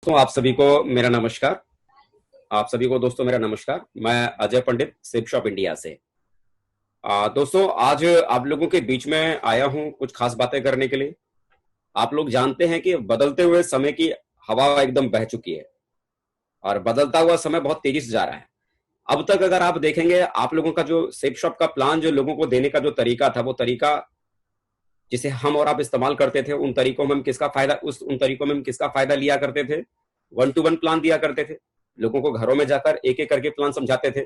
तो आप सभी को मेरा नमस्कार। आप सभी को दोस्तों मेरा नमस्कार। मैं अजय पंडित सेप शॉप इंडिया से। दोस्तों आज आप लोगों के बीच में आया हूं कुछ खास बातें करने के लिए। आप लोग जानते हैं कि बदलते हुए समय की हवा एकदम बह चुकी है और बदलता हुआ समय बहुत तेजी से जा रहा है। अब तक अगर आप देखेंगे आप लोगों का जो सेप शॉप का प्लान जो लोगों को देने का जो तरीका था वो तरीका जिसे हम और आप इस्तेमाल करते थे, उन तरीकों में हम किसका फायदा उन तरीकों में हम किसका फायदा लिया करते थे। 1-to-1 प्लान दिया करते थे, लोगों को घरों में जाकर एक एक करके प्लान समझाते थे,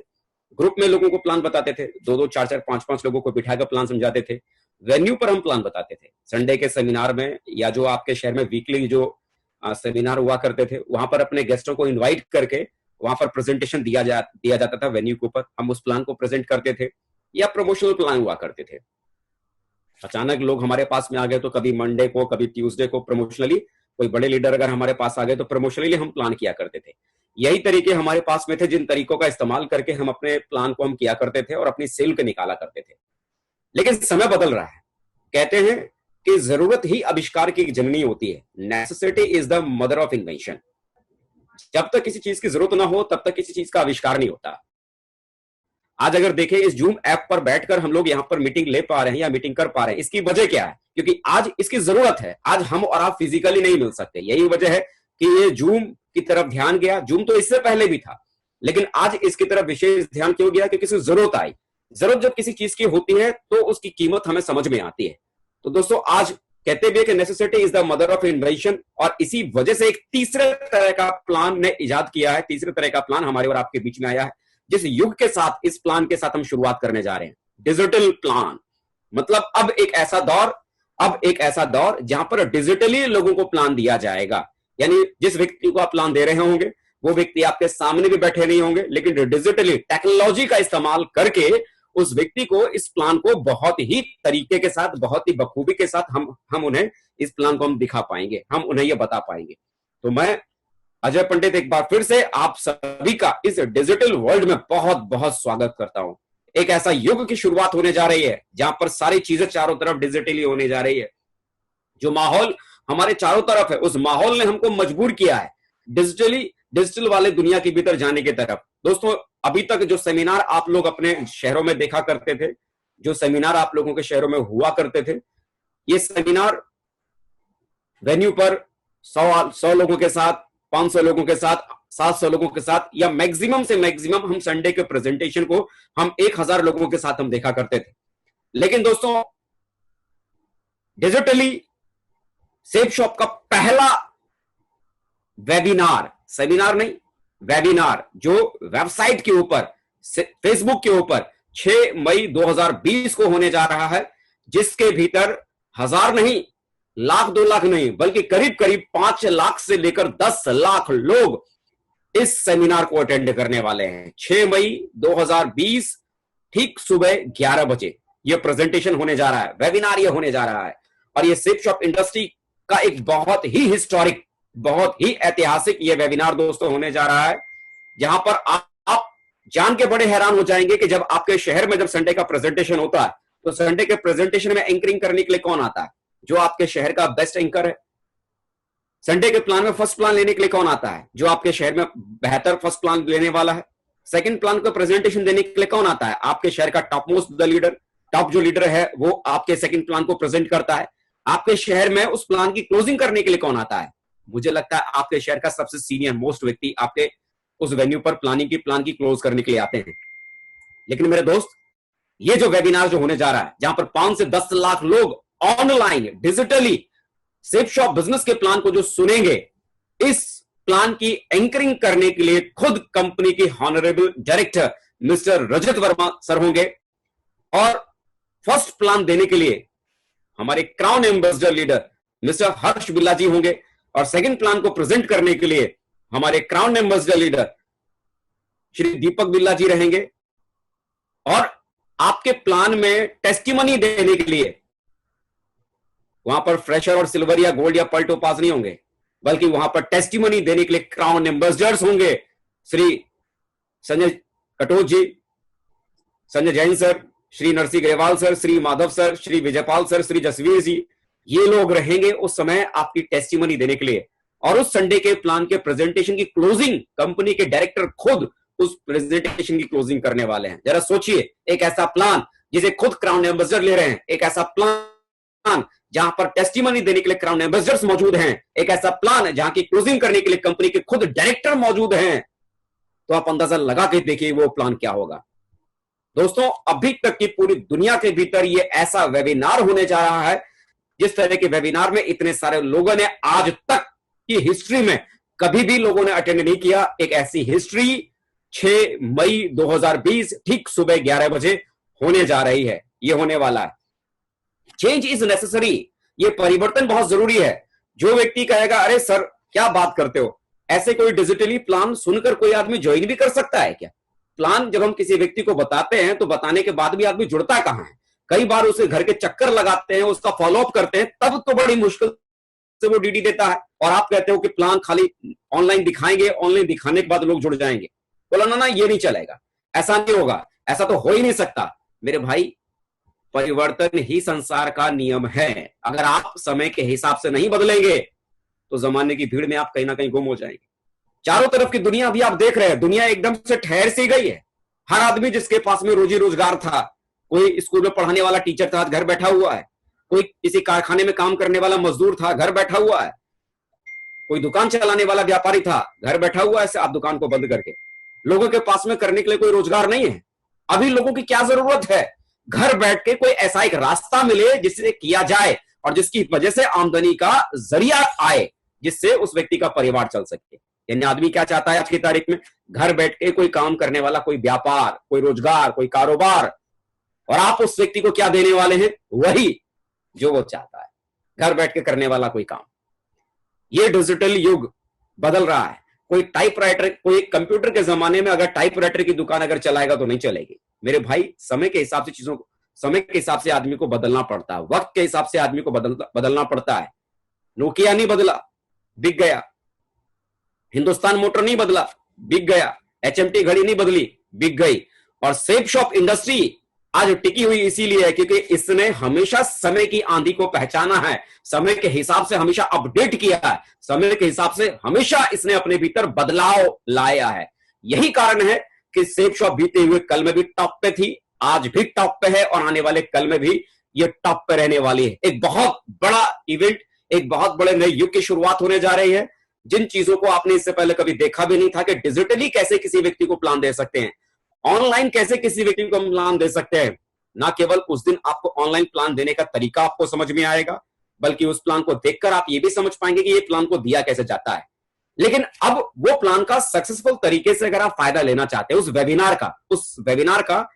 ग्रुप में लोगों को प्लान बताते थे, 2-2 4-4 5-5 लोगों को बिठाकर प्लान समझाते थे। वेन्यू पर हम प्लान बताते थे, संडे के सेमिनार में या जो आपके शहर में वीकली जो सेमिनार हुआ करते थे वहां पर अपने गेस्टों को इन्वाइट करके वहां पर प्रेजेंटेशन दिया जाता था। वेन्यू के ऊपर हम उस प्लान को प्रेजेंट करते थे या प्रमोशनल प्लान हुआ करते थे। अचानक लोग हमारे पास में आ गए तो कभी मंडे को कभी ट्यूसडे को प्रमोशनली, कोई बड़े लीडर अगर हमारे पास आ गए तो प्रमोशनली हम प्लान किया करते थे। यही तरीके हमारे पास में थे जिन तरीकों का इस्तेमाल करके हम अपने प्लान को हम किया करते थे और अपनी सेल को निकाला करते थे। लेकिन समय बदल रहा है। कहते हैं कि जरूरत ही आविष्कार की जननी होती है। Necessity is the mother of invention. जब तक किसी चीज की जरूरत ना हो तब तक किसी चीज का आविष्कार नहीं होता। आज अगर देखें इस जूम ऐप पर बैठकर हम लोग यहां पर मीटिंग ले पा रहे हैं या मीटिंग कर पा रहे हैं, इसकी वजह क्या है? क्योंकि आज इसकी जरूरत है। आज हम और आप फिजिकली नहीं मिल सकते। यही वजह है कि ये जूम की तरफ ध्यान गया। जूम तो इससे पहले भी था, लेकिन आज इसकी तरफ विशेष ध्यान क्यों गया? क्योंकि किसी जरूरत आई। जरूरत जब किसी चीज की होती है तो उसकी कीमत हमें समझ में आती है। तो दोस्तों आज कहते भी है कि necessity is the mother of invention, और इसी वजह से एक तीसरे तरह का प्लान ने इजाद किया है। तीसरे तरह का प्लान हमारे और आपके बीच में आया है, जिस युग के साथ इस प्लान के साथ हम शुरुआत करने जा रहे हैं। डिजिटल प्लान मतलब अब एक ऐसा दौर जहां पर डिजिटली लोगों को प्लान दिया जाएगा। यानी जिस व्यक्ति को आप प्लान दे रहे होंगे वो व्यक्ति आपके सामने भी बैठे नहीं होंगे, लेकिन डिजिटली टेक्नोलॉजी का इस्तेमाल करके उस व्यक्ति को इस प्लान को बहुत ही तरीके के साथ, बहुत ही बखूबी के साथ हम उन्हें इस प्लान को हम दिखा पाएंगे, हम उन्हें यह बता पाएंगे। तो मैं अजय पंडित एक बार फिर से आप सभी का इस डिजिटल वर्ल्ड में बहुत बहुत स्वागत करता हूं। एक ऐसा युग की शुरुआत होने जा रही है जहां पर सारी चीजें चारों तरफ डिजिटली होने जा रही है। जो माहौल हमारे चारों तरफ है उस माहौल ने हमको मजबूर किया है डिजिटल वाले दुनिया के भीतर जाने की तरफ। दोस्तों अभी तक जो सेमिनार आप लोग अपने शहरों में देखा करते थे, जो सेमिनार आप लोगों के शहरों में हुआ करते थे, ये सेमिनार वेन्यू पर 100 लोगों के साथ, 500 लोगों के साथ, 700 लोगों के साथ, या मैक्सिमम से मैक्सिमम हम संडे के प्रेजेंटेशन को हम 1000 लोगों के साथ हम देखा करते थे। लेकिन दोस्तों डिजिटली सेप शॉप का पहला वेबिनार, सेमिनार नहीं वेबिनार, जो वेबसाइट के ऊपर, फेसबुक के ऊपर 6 मई 2020 को होने जा रहा है, जिसके भीतर 1000 नहीं, लाख 2 लाख नहीं, बल्कि करीब करीब 5 लाख से लेकर 10 लाख लोग इस सेमिनार को अटेंड करने वाले हैं। 6 मई 2020 ठीक सुबह 11 बजे यह प्रेजेंटेशन होने जा रहा है, वेबिनार यह होने जा रहा है। और यह सेप शॉप इंडस्ट्री का एक बहुत ही हिस्टोरिक, बहुत ही ऐतिहासिक यह वेबिनार दोस्तों होने जा रहा है, जहां पर आप जान के बड़े हैरान हो जाएंगे कि जब आपके शहर में जब संडे का प्रेजेंटेशन होता है तो संडे के प्रेजेंटेशन में एंकरिंग करने के लिए कौन आता है? जो आपके शहर का बेस्ट एंकर है। संडे के प्लान में फर्स्ट प्लान लेने के लिए कौन आता है? जो आपके शहर में बेहतर फर्स्ट प्लान लेने वाला है। सेकंड प्लान को प्रेजेंटेशन देने के लिए कौन आता है? आपके शहर का top most the leader, top जो लीडर है वो आपके सेकंड प्लान को प्रेजेंट करता है। आपके शहर में उस प्लान की क्लोजिंग करने के लिए कौन आता है? मुझे लगता है आपके शहर का सबसे सीनियर मोस्ट व्यक्ति आपके उस वेन्यू पर प्लान की क्लोज करने के लिए आते हैं। लेकिन मेरे दोस्त, ये जो वेबिनार जो होने जा रहा है, जहां पर 5 से 10 लाख लोग ऑनलाइन डिजिटली सेप शॉप बिजनेस के प्लान को जो सुनेंगे, इस प्लान की एंकरिंग करने के लिए खुद कंपनी की हॉनरेबल डायरेक्टर मिस्टर रजत वर्मा सर होंगे, और फर्स्ट प्लान देने के लिए हमारे क्राउन एम्बेसडर लीडर मिस्टर हर्ष बिल्ला जी होंगे, और सेकंड प्लान को प्रेजेंट करने के लिए हमारे crown ambassador leader Shri Deepak बिल्ला जी रहेंगे। और आपके प्लान में टेस्टिमनी देने के लिए वहां पर फ्रेशर और सिल्वर या गोल्ड या पर्ल टोपाज नहीं होंगे, बल्कि वहां पर टेस्टिमनी देने के लिए क्राउन एम्बेसडर्स होंगे। Shri Sanjay Katoch ji, Sanjay Jain sir, Shri Narsingh Grewal sir, Shri Madhav sir, Shri Vijaypal sir, Shri Jasvir ji, ये लोग रहेंगे उस समय आपकी टेस्टिमनी देने के लिए। और उस संडे के प्लान के प्रेजेंटेशन की क्लोजिंग कंपनी के डायरेक्टर खुद उस प्रेजेंटेशन की क्लोजिंग करने वाले हैं। जरा सोचिए, एक ऐसा प्लान जिसे खुद क्राउन एम्बेसडर ले रहे हैं, एक ऐसा प्लान जहां पर टेस्टिमनी देने के लिए क्राउन एम्बेसडर्स मौजूद हैं, एक ऐसा प्लान जहां की क्लोजिंग करने के लिए कंपनी के खुद डायरेक्टर मौजूद हैं, तो आप अंदाजा लगा के देखिए वो प्लान क्या होगा। दोस्तों, अभी तक की पूरी दुनिया के भीतर ये ऐसा वेबिनार होने जा रहा है जिस तरह के वेबिनार में इतने सारे लोगों ने आज तक की हिस्ट्री में कभी भी लोगों ने अटेंड नहीं किया। एक ऐसी हिस्ट्री 6 मई 2020 ठीक सुबह 11 बजे होने जा रही है। ये होने वाला है। चेंज इज नेसेसरी, ये परिवर्तन बहुत जरूरी है। जो व्यक्ति कहेगा अरे सर क्या बात करते हो, ऐसे कोई डिजिटली प्लान सुनकर कोई आदमी ज्वाइन भी कर सकता है क्या? प्लान जब हम किसी व्यक्ति को बताते हैं तो बताने के बाद भी आदमी जुड़ता कहां है? कई बार उसे घर के चक्कर लगाते हैं, उसका फॉलोअप करते हैं, तब तो बड़ी मुश्किल से वो डीडी देता है। और आप कहते हो कि प्लान खाली ऑनलाइन दिखाएंगे, ऑनलाइन दिखाने के बाद लोग जुड़ जाएंगे। बोला ना, ये नहीं चलेगा, ऐसा नहीं होगा, ऐसा तो हो ही नहीं सकता। मेरे भाई, परिवर्तन ही संसार का नियम है। अगर आप समय के हिसाब से नहीं बदलेंगे तो जमाने की भीड़ में आप कहीं ना कहीं गुम हो जाएंगे। चारों तरफ की दुनिया अभी आप देख रहे हैं, दुनिया एकदम से ठहर सी गई है। हर आदमी जिसके पास में रोजी रोजगार था, कोई स्कूल में पढ़ाने वाला टीचर था, घर बैठा हुआ है। कोई किसी कारखाने में काम करने वाला मजदूर था, घर बैठा हुआ है। कोई दुकान चलाने वाला व्यापारी था, घर बैठा हुआ है। आप दुकान को बंद करके, लोगों के पास में करने के लिए कोई रोजगार नहीं है। अभी लोगों की क्या जरूरत है? घर बैठ के कोई ऐसा एक रास्ता मिले जिससे किया जाए और जिसकी वजह से आमदनी का जरिया आए, जिससे उस व्यक्ति का परिवार चल सके। यानी आदमी क्या चाहता है आज की तारीख में? घर बैठ के कोई काम करने वाला, कोई व्यापार, कोई रोजगार, कोई कारोबार। और आप उस व्यक्ति को क्या देने वाले हैं? वही जो वो चाहता है, घर बैठ के करने वाला कोई काम। ये डिजिटल युग बदल रहा है। कोई टाइपराइटर, कोई कंप्यूटर के जमाने में अगर टाइपराइटर की दुकान अगर चलाएगा तो नहीं चलेगी। मेरे भाई, समय के हिसाब से चीजों को, समय के हिसाब से आदमी को बदलना पड़ता है, वक्त के हिसाब से आदमी को बदलना पड़ता है। नोकिया नहीं बदला, बिक गया। हिंदुस्तान मोटर नहीं बदला, बिक गया। एचएमटी घड़ी नहीं बदली, बिक गई। और सेफ शॉप इंडस्ट्री आज टिकी हुई इसीलिए है क्योंकि इसने हमेशा समय की आंधी को पहचाना है, समय के हिसाब से हमेशा अपडेट किया है, समय के हिसाब से हमेशा इसने अपने भीतर बदलाव लाया है। यही कारण है कि सेफ शॉप बीते हुए कल में भी टॉप पे थी, आज भी टॉप पे है और आने वाले कल में भी ये टॉप पे रहने वाली है। एक बहुत बड़ा इवेंट, एक बहुत बड़े नए युग की शुरुआत होने जा रही है। जिन चीजों को आपने इससे पहले कभी देखा भी नहीं था कि डिजिटली कैसे किसी व्यक्ति को प्लान दे सकते हैं, ऑनलाइन कैसे किसी व्यक्ति को प्लान दे सकते हैं। ना केवल उस दिन आपको ऑनलाइन प्लान देने का तरीका आपको समझ में आएगा, बल्कि उस प्लान को देखकर आप ये भी समझ पाएंगे कि ये प्लान को दिया कैसे जाता है। लेकिन अब वो प्लान का सक्सेसफुल तरीके से अगर आप फायदा लेना चाहते हैं, उस वेबिनार का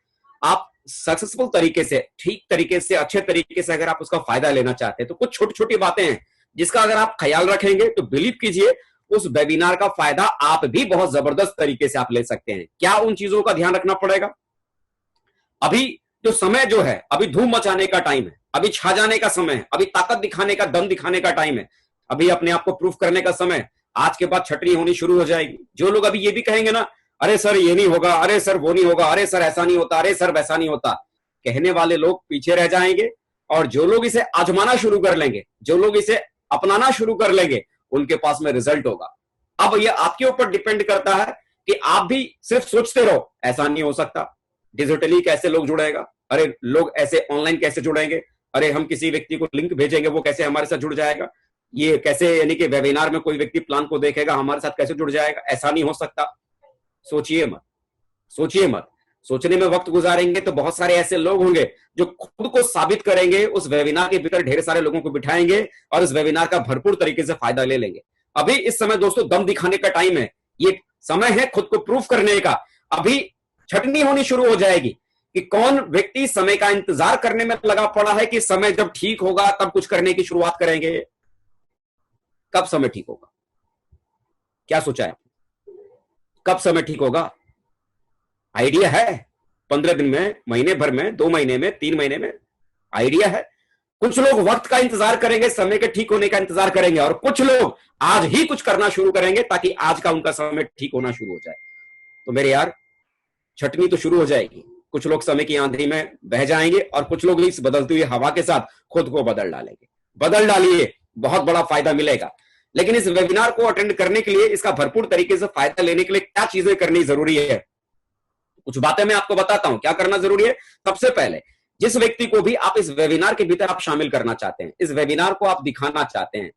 आप सक्सेसफुल तरीके से, ठीक तरीके से, अच्छे तरीके से अगर आप उसका फायदा लेना चाहते हैं तो कुछ छोटी छोटी बातें हैं जिसका अगर आप ख्याल रखेंगे तो बिलीव कीजिए उस वेबिनार का फायदा आप भी बहुत जबरदस्त तरीके से आप ले सकते हैं। क्या उन चीजों का ध्यान रखना पड़ेगा? अभी जो समय जो है, अभी धूम मचाने का टाइम है, अभी छा जाने का समय है, अभी ताकत दिखाने का, दम दिखाने का टाइम है, अभी अपने आप को प्रूफ करने का समय। आज के बाद छटनी होनी शुरू हो जाएगी। जो लोग अभी ये भी कहेंगे ना, अरे सर ये नहीं होगा, अरे सर वो नहीं होगा, अरे सर ऐसा नहीं होता, अरे सर वैसा नहीं होता, कहने वाले लोग पीछे रह जाएंगे। और जो लोग इसे आजमाना शुरू कर लेंगे, जो लोग इसे अपनाना शुरू कर लेंगे, उनके पास में रिजल्ट होगा। अब ये आपके ऊपर डिपेंड करता है कि आप भी सिर्फ सोचते रहो ऐसा नहीं हो सकता, डिजिटली कैसे लोग जुड़ेगा, अरे लोग ऐसे ऑनलाइन कैसे जुड़ेंगे, अरे हम किसी व्यक्ति को लिंक भेजेंगे वो कैसे हमारे साथ जुड़ जाएगा, ये कैसे, यानी कि वेबिनार में कोई व्यक्ति प्लान को देखेगा हमारे साथ कैसे जुड़ जाएगा, ऐसा नहीं हो सकता। सोचिए मत, सोचिए मत। सोचने में वक्त गुजारेंगे तो बहुत सारे ऐसे लोग होंगे जो खुद को साबित करेंगे, उस वेबिनार के भीतर ढेर सारे लोगों को बिठाएंगे और इस वेबिनार का भरपूर तरीके से फायदा ले लेंगे। अभी इस समय दोस्तों दम दिखाने का टाइम है, ये समय है खुद को प्रूफ करने का। अभी छटनी होनी शुरू हो जाएगी कि कौन व्यक्ति समय का इंतजार करने में लगा पड़ा है कि समय जब ठीक होगा तब कुछ करने की शुरुआत करेंगे। कब समय ठीक होगा? क्या सोचा है? कब समय ठीक होगा? आइडिया है? 15 दिन में, महीने भर में, 2 महीने में, 3 महीने में? आइडिया है? कुछ लोग वक्त का इंतजार करेंगे, समय के ठीक होने का इंतजार करेंगे, और कुछ लोग आज ही कुछ करना शुरू करेंगे ताकि आज का उनका समय ठीक होना शुरू हो जाए। तो मेरे यार, छटनी तो शुरू हो जाएगी। कुछ लोग समय की आंधी में बह जाएंगे और कुछ लोग इस बदलती हुई हवा के साथ खुद को बदल डालेंगे। बदल डालिए, बहुत बड़ा फायदा मिलेगा। लेकिन इस वेबिनार को अटेंड करने के लिए, इसका भरपूर तरीके से फायदा लेने के लिए क्या चीजें करनी जरूरी है, कुछ बातें मैं आपको बताता हूं क्या करना जरूरी है। सबसे पहले, जिस व्यक्ति को भी आप इस वेबिनार के भीतर आप शामिल करना चाहते हैं, इस वेबिनार को आप दिखाना चाहते हैं,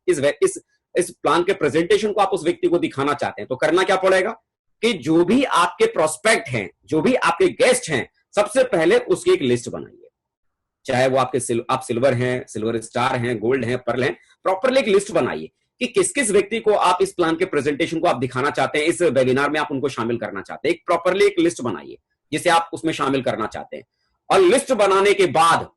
इस प्लान के प्रेजेंटेशन को आप उस व्यक्ति को दिखाना चाहते हैं, तो करना क्या पड़ेगा कि जो भी आपके प्रोस्पेक्ट हैं, जो भी आपके गेस्ट हैं, सबसे पहले उसकी एक लिस्ट बनाइए। चाहे वो आप सिल्वर हैं, सिल्वर स्टार हैं, गोल्ड हैं, पर्ल हैं, प्रॉपरली एक लिस्ट बनाइए कि किस किस व्यक्ति को आप इस प्लान के प्रेजेंटेशन को आप दिखाना चाहते हैं, इस वेबिनार में आप उनको शामिल करना चाहते हैं। एक प्रॉपरली एक लिस्ट बनाइए जिसे आप उसमें शामिल करना चाहते हैं। और लिस्ट बनाने के बाद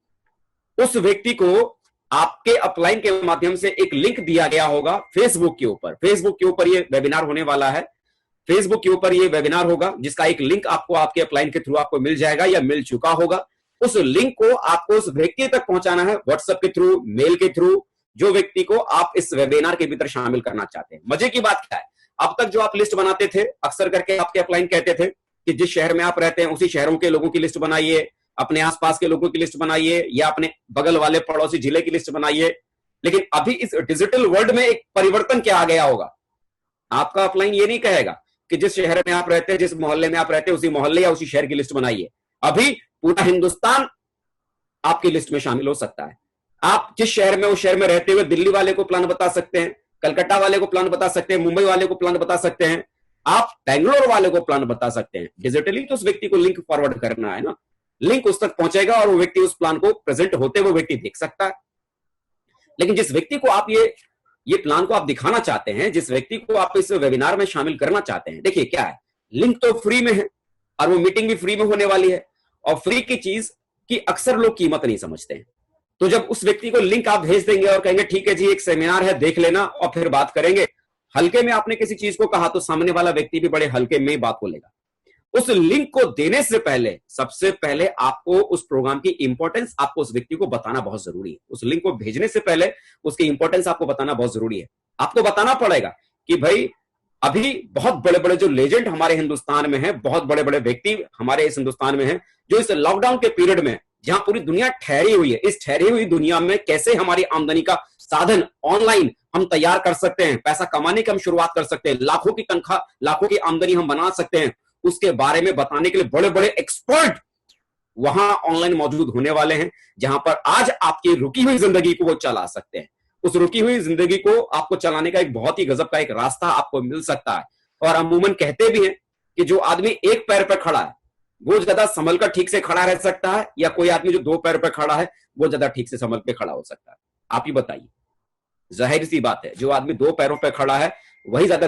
उस व्यक्ति को आपके अपलाइन के माध्यम से एक लिंक दिया गया होगा फेसबुक के ऊपर। फेसबुक के ऊपर ये वेबिनार होने वाला है, फेसबुक के ऊपर ये वेबिनार होगा, जिसका एक लिंक आपको आपके अपलाइन के थ्रू आपको मिल जाएगा या मिल चुका होगा। उस लिंक को आपको उस व्यक्ति तक पहुंचाना है, व्हाट्सएप के थ्रू, मेल के थ्रू, जो व्यक्ति को आप इस वेबिनार के भीतर शामिल करना चाहते हैं। मजे की बात क्या है, अब तक जो आप लिस्ट बनाते थे, अक्सर करके आपके अपलाइन कहते थे कि जिस शहर में आप रहते हैं उसी शहरों के लोगों की लिस्ट बनाइए, अपने आसपास के लोगों की लिस्ट बनाइए, या अपने बगल वाले पड़ोसी जिले की लिस्ट बनाइए। लेकिन अभी इस डिजिटल वर्ल्ड में एक परिवर्तन क्या आ गया होगा, आपका अपलाइन ये नहीं कहेगा कि जिस शहर में आप रहते हैं, जिस मोहल्ले में आप रहते हैं, उसी मोहल्ले या उसी शहर की लिस्ट बनाइए। अभी पूरा हिंदुस्तान आपकी लिस्ट में शामिल हो सकता है। आप जिस शहर में, उस शहर में रहते हुए दिल्ली वाले को प्लान बता सकते हैं, कलकत्ता वाले को प्लान बता सकते हैं, मुंबई वाले को प्लान बता सकते हैं, आप बेंगलोर वाले को प्लान बता सकते हैं। डिजिटली तो उस व्यक्ति को लिंक फॉरवर्ड करना है ना, लिंक उस तक पहुंचेगा और वो व्यक्ति उस प्लान को प्रेजेंट होते हुए व्यक्ति देख सकता है। लेकिन जिस व्यक्ति को आप ये प्लान को आप दिखाना चाहते हैं, जिस व्यक्ति को आप इस वेबिनार में शामिल करना चाहते हैं, देखिए क्या है, लिंक तो फ्री में है और वो मीटिंग भी फ्री में होने वाली है। और फ्री की चीज की अक्सर लोग कीमत नहीं समझते हैं। तो जब उस व्यक्ति को लिंक आप भेज देंगे और कहेंगे ठीक है जी, एक सेमिनार है, देख लेना और फिर बात करेंगे, हल्के में आपने किसी चीज को कहा तो सामने वाला व्यक्ति भी बड़े हल्के में बात को लेगा। उस लिंक को देने से पहले, सबसे पहले आपको उस प्रोग्राम की इंपॉर्टेंस आपको उस व्यक्ति को बताना बहुत जरूरी है। उस लिंक को भेजने से पहले उसकी इंपॉर्टेंस आपको बताना बहुत जरूरी है। आपको बताना पड़ेगा कि भाई अभी बहुत बड़े बड़े जो लेजेंड हमारे हिंदुस्तान में हैं, बहुत बड़े बड़े व्यक्ति हमारे इस हिंदुस्तान में हैं, जो इस लॉकडाउन के पीरियड में, जहां पूरी दुनिया ठहरी हुई है, इस ठहरी हुई दुनिया में कैसे हमारी आमदनी का साधन ऑनलाइन हम तैयार कर सकते हैं, पैसा कमाने की हम शुरुआत कर सकते हैं, लाखों की तनख्वाह, लाखों की आमदनी हम बना सकते हैं, उसके बारे में बताने के लिए बड़े बड़े एक्सपर्ट वहां ऑनलाइन मौजूद होने वाले हैं, जहां पर आज आपकी रुकी हुई जिंदगी को वो चला सकते हैं। उस रुकी हुई जिंदगी को आपको चलाने का एक बहुत ही गजब का एक रास्ता आपको मिल सकता है। और अमूमन कहते भी हैं कि जो आदमी एक पैर पर खड़ा है वो ज्यादा संभल कर ठीक से खड़ा रह सकता है, या कोई आदमी जो दो पैर पर खड़ा है वो ज्यादा ठीक से संभल के खड़ा हो सकता है। आप ही बताइए, जाहिर सी बात है जो आदमी दो पैरों पर खड़ा है वही ज्यादा